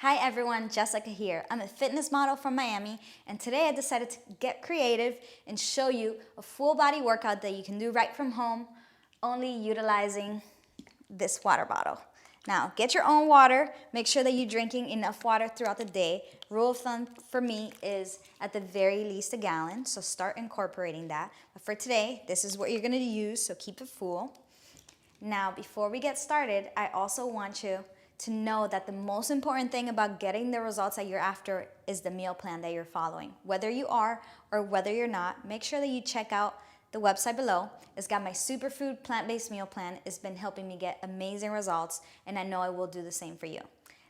Hi everyone, Jessica here. I'm a fitness model from Miami, and today I decided to get creative and show you a full body workout that you can do right from home, only utilizing this water bottle. Now, get your own water. Make sure that you're drinking enough water throughout the day. Rule of thumb for me is at the very least a gallon, so start incorporating that. But for today, this is what you're gonna use, so keep it full. Now, before we get started, I also want you to know that the most important thing about getting the results that you're after is the meal plan that you're following. Whether you are or whether you're not, make sure that you check out the website below. It's got my superfood plant-based meal plan. It's been helping me get amazing results, and I know I will do the same for you.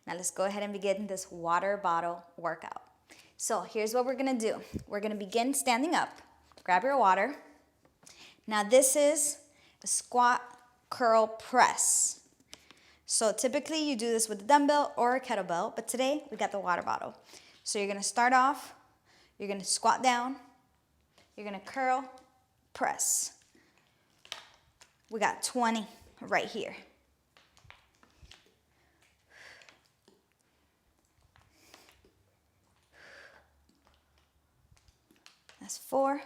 Now let's go ahead and begin this water bottle workout. So here's what we're gonna do. We're gonna begin standing up. Grab your water. Now this is a squat curl press. So typically you do this with a dumbbell or a kettlebell, but today we got the water bottle. So you're gonna start off, you're gonna squat down, you're gonna curl, press. We got 20 right here. That's 4,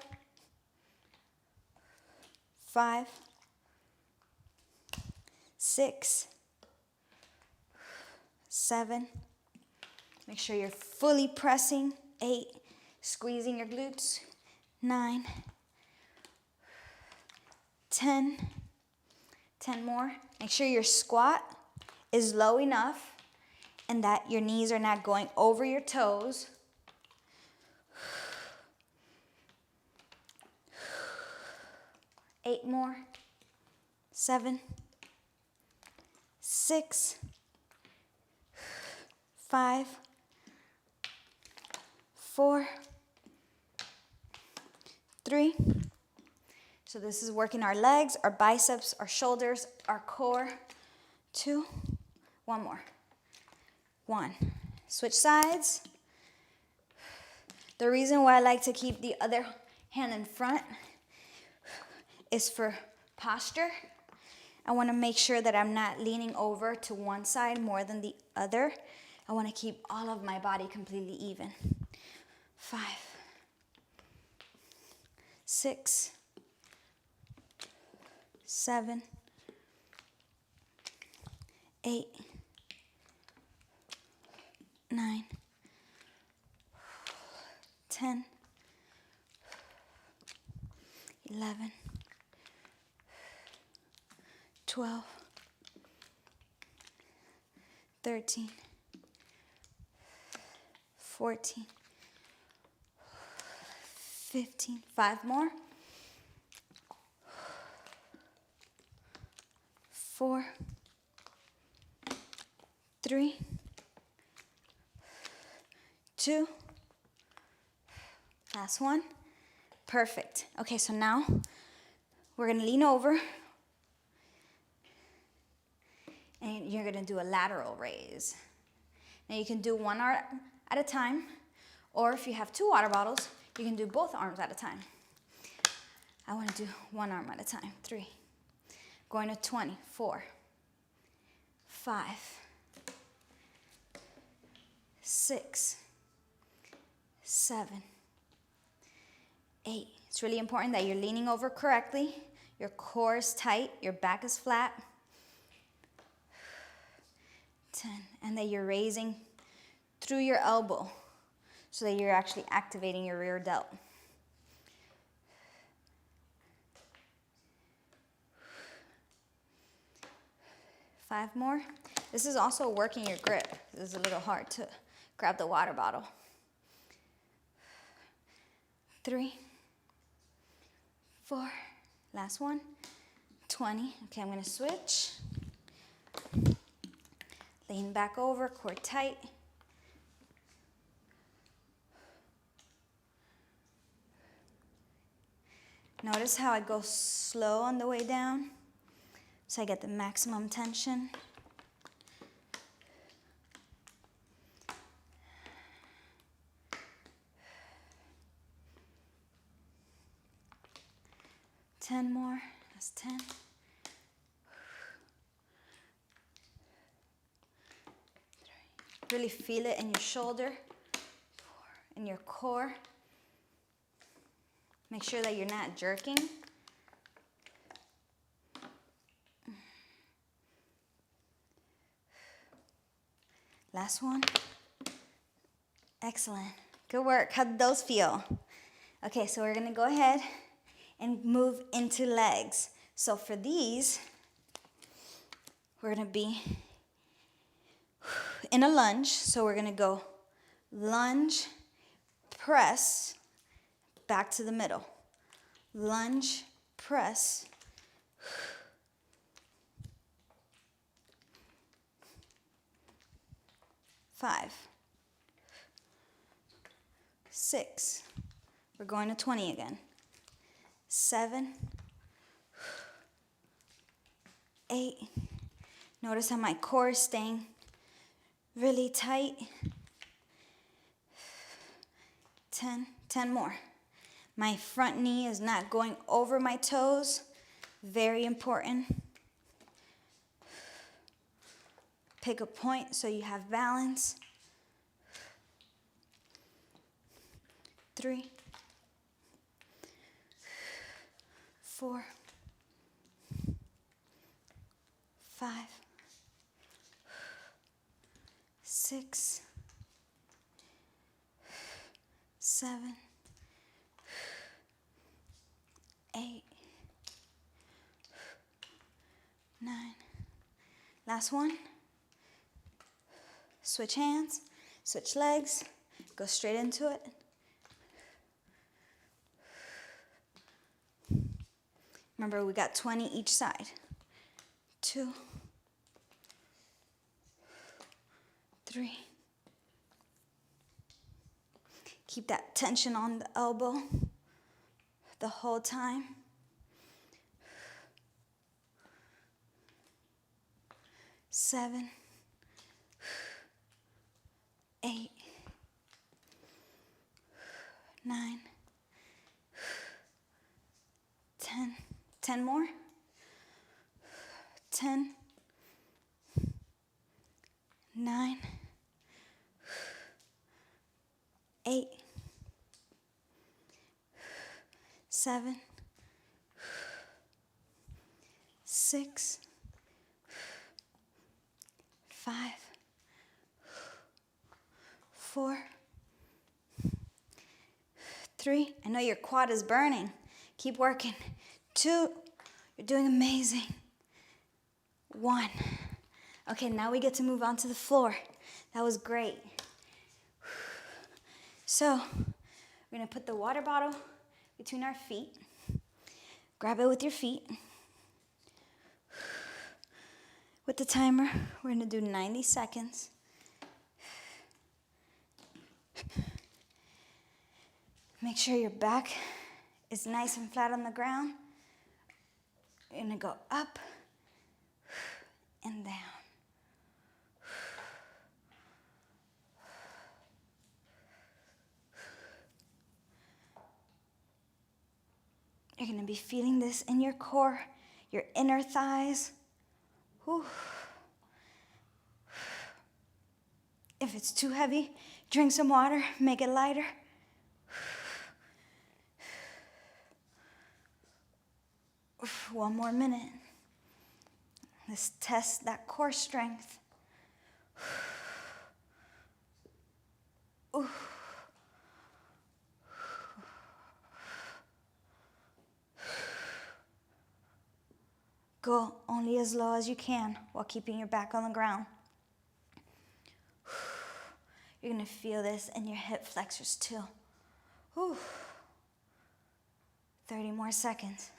5, 6, 7. Make sure you're fully pressing. 8, squeezing your glutes. 9, 10. 10 more. Make sure your squat is low enough and that your knees are not going over your toes. 8 more. 7, 6, 5, 4, 3. So this is working our legs, our biceps, our shoulders, our core. 2, 1 more. 1. Switch sides. The reason why I like to keep the other hand in front is for posture. I want to make sure that I'm not leaning over to one side more than the other. I want to keep all of my body completely even. 5, 6, 7, 8, 9, 10, 11, 12, 13, 14, 15. 5 more. 4, 3, 2. Last one. Perfect. Okay, so now we're gonna lean over and you're gonna do a lateral raise. Now you can do one arm at a time, or if you have 2 water bottles, you can do both arms at a time. I wanna do one arm at a time. 3. Going to 20. 4, 5, 6, 7, 8. It's really important that you're leaning over correctly. Your core is tight, your back is flat. 10. And that you're raising through your elbow so that you're actually activating your rear delt. 5 more. This is also working your grip. This is a little hard to grab the water bottle. 3, 4, last one. 20. Okay, I'm gonna switch. Lean back over, core tight. Notice how I go slow on the way down, so I get the maximum tension. Ten more. That's 10. 3, Really feel it in your shoulder, in your core. Make sure that you're not jerking. Last one. Excellent. Good work. How did those feel? Okay, so we're gonna go ahead and move into legs. So for these, we're gonna be in a lunge. So we're gonna go lunge, press, back to the middle. Lunge, press. 5, 6. We're going to 20 again. 7, 8. Notice how my core is staying really tight. 10 more. My front knee is not going over my toes. Very important. Pick a point so you have balance. 3, 4, 5, 6, 7, 8, 9. Last one. Switch hands, switch legs, go straight into it. Remember, we got 20 each side. 2, 3. Keep that tension on the elbow the whole time. 7, 8, 9, 10. 10 more. 10, 9, 8, 7, 6, 5, 4, 3. I know your quad is burning. Keep working. 2. You're doing amazing. 1. Okay, now we get to move on to the floor. That was great. So, we're gonna put the water bottle between our feet. Grab it with your feet. With the timer, we're gonna do 90 seconds. Make sure your back is nice and flat on the ground. You're gonna go up and down. You're gonna be feeling this in your core, your inner thighs. Whew. If it's too heavy, drink some water, make it lighter. One more minute. Let's test that core strength. Go only as low as you can while keeping your back on the ground. You're gonna feel this in your hip flexors too. 30 more seconds.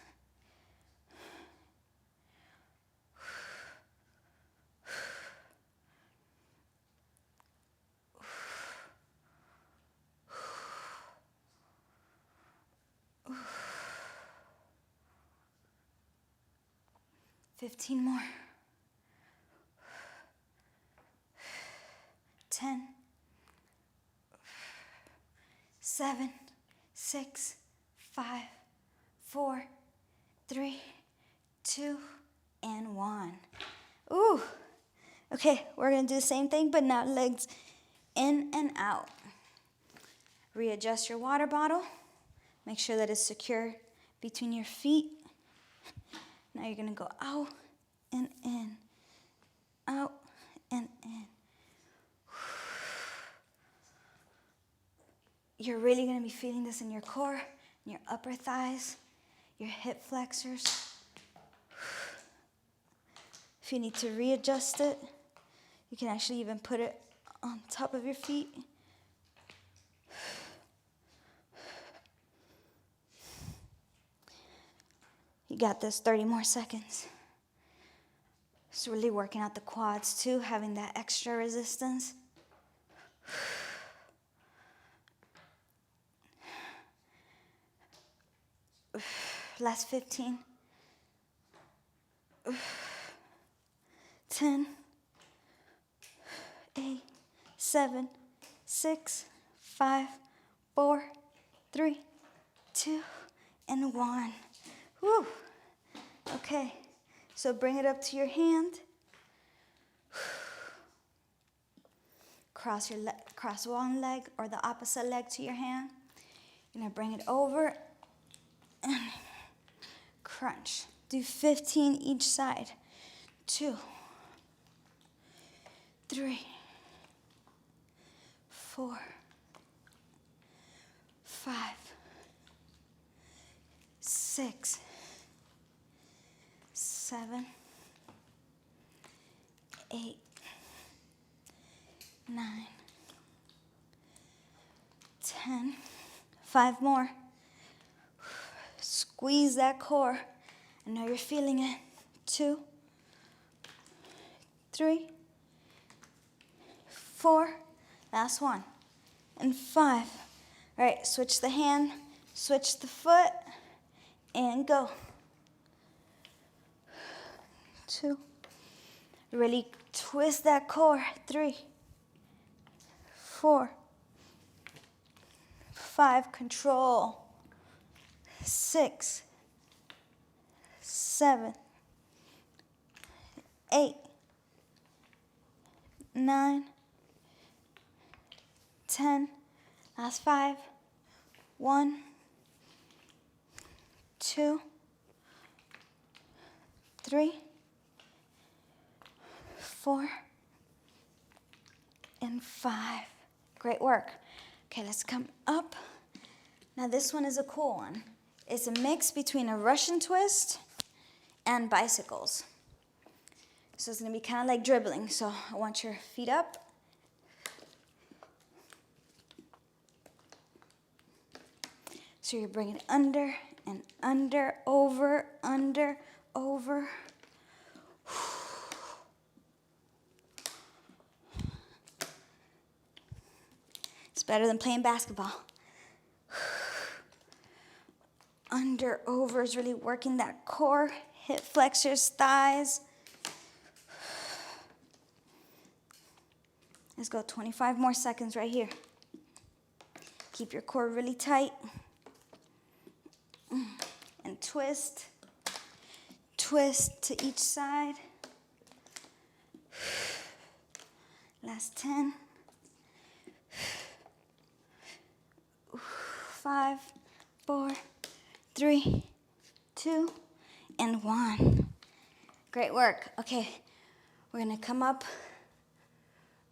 Ooh. 15 more. 10, 7, 6, 5, 4, 3, 2, and 1. Ooh. Okay, we're gonna do the same thing, but now legs in and out. Readjust your water bottle. Make sure that it's secure between your feet. Now you're gonna go out and in, out and in. You're really gonna be feeling this in your core, in your upper thighs, your hip flexors. If you need to readjust it, you can actually even put it on top of your feet. You got this, 30 more seconds. It's really working out the quads too, having that extra resistance. Last 15. 10, 8, 7, 6, 5, 4, 3, 2, and 1. Woo. Okay, so bring it up to your hand. Cross one leg or the opposite leg to your hand. You're gonna bring it over and crunch. Do 15 each side. 2, 3, 4, 5, 6, 7, 8, 9, 10. 5 more. Squeeze that core. I know you're feeling it. 2, 3, 4. Last one. And 5. All right, switch the hand, switch the foot, and go. 2. Really twist that core. 3, 4, 5. Control. 6, 7, 8, 9, 10. Last 5. 1, 2, 3, 4, and 5. Great work. Okay, let's come up. Now this one is a cool one. It's a mix between a Russian twist and bicycles. So it's gonna be kind of like dribbling. So I want your feet up. So you're bringing it under and under, over, under, over. It's better than playing basketball. Under, over is really working that core, hip flexors, thighs. Let's go 25 more seconds right here. Keep your core really tight. And twist. Twist to each side. Last 10. 5, 4, 3, 2, and 1. Great work. Okay, we're gonna come up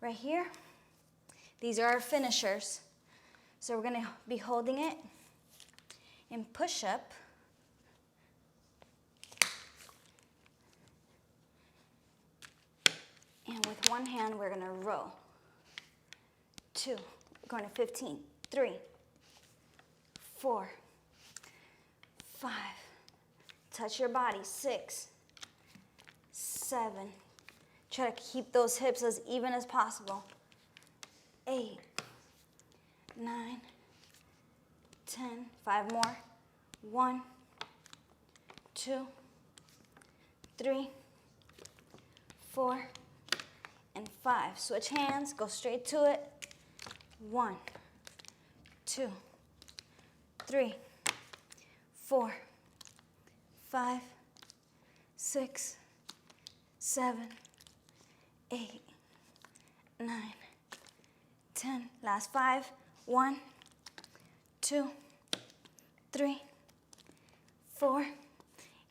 right here. These are our finishers. So we're gonna be holding it in push-up. And with one hand, we're gonna row. 2, we're going to 15, 3, 4, 5, touch your body, 6, 7, try to keep those hips as even as possible, 8, 9, 10, 5 more, 1, 2, 3, 4, and 5. Switch hands, go straight to it. 1, 2, 3, 4, 5, 6, 7, 8, 9, 10. Last 5. 1, 2, 3, 4,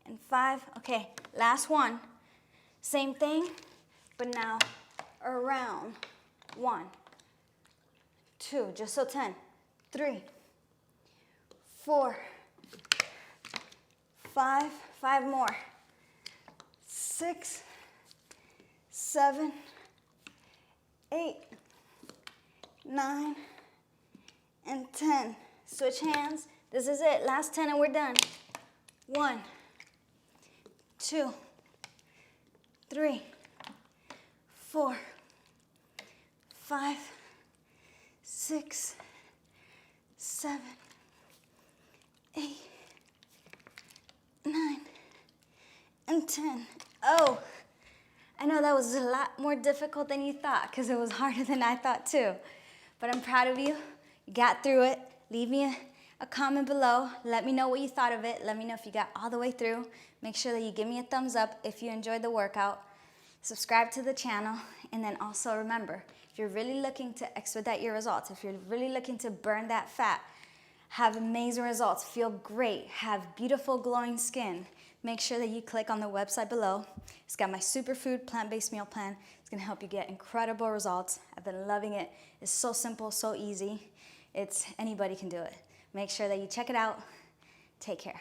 and 5. Okay, last one. Same thing, but now around. 1, 2, just so 10. 3, 4, 5. 5 more. 6, 7, 8, 9, and 10. Switch hands. This is it. Last 10 and we're done. 1, 2, 3, 4, 5, 6, 7, 8, 9, and 10. Oh, I know that was a lot more difficult than you thought because it was harder than I thought too. But I'm proud of you. You got through it. Leave me a comment below. Let me know what you thought of it. Let me know if you got all the way through. Make sure that you give me a thumbs up if you enjoyed the workout. Subscribe to the channel. And then also remember, if you're really looking to expedite your results, if you're really looking to burn that fat, have amazing results, feel great, have beautiful glowing skin, make sure that you click on the website below. It's got my superfood plant-based meal plan. It's gonna help you get incredible results. I've been loving it. It's so simple, so easy. Anybody can do it. Make sure that you check it out. Take care.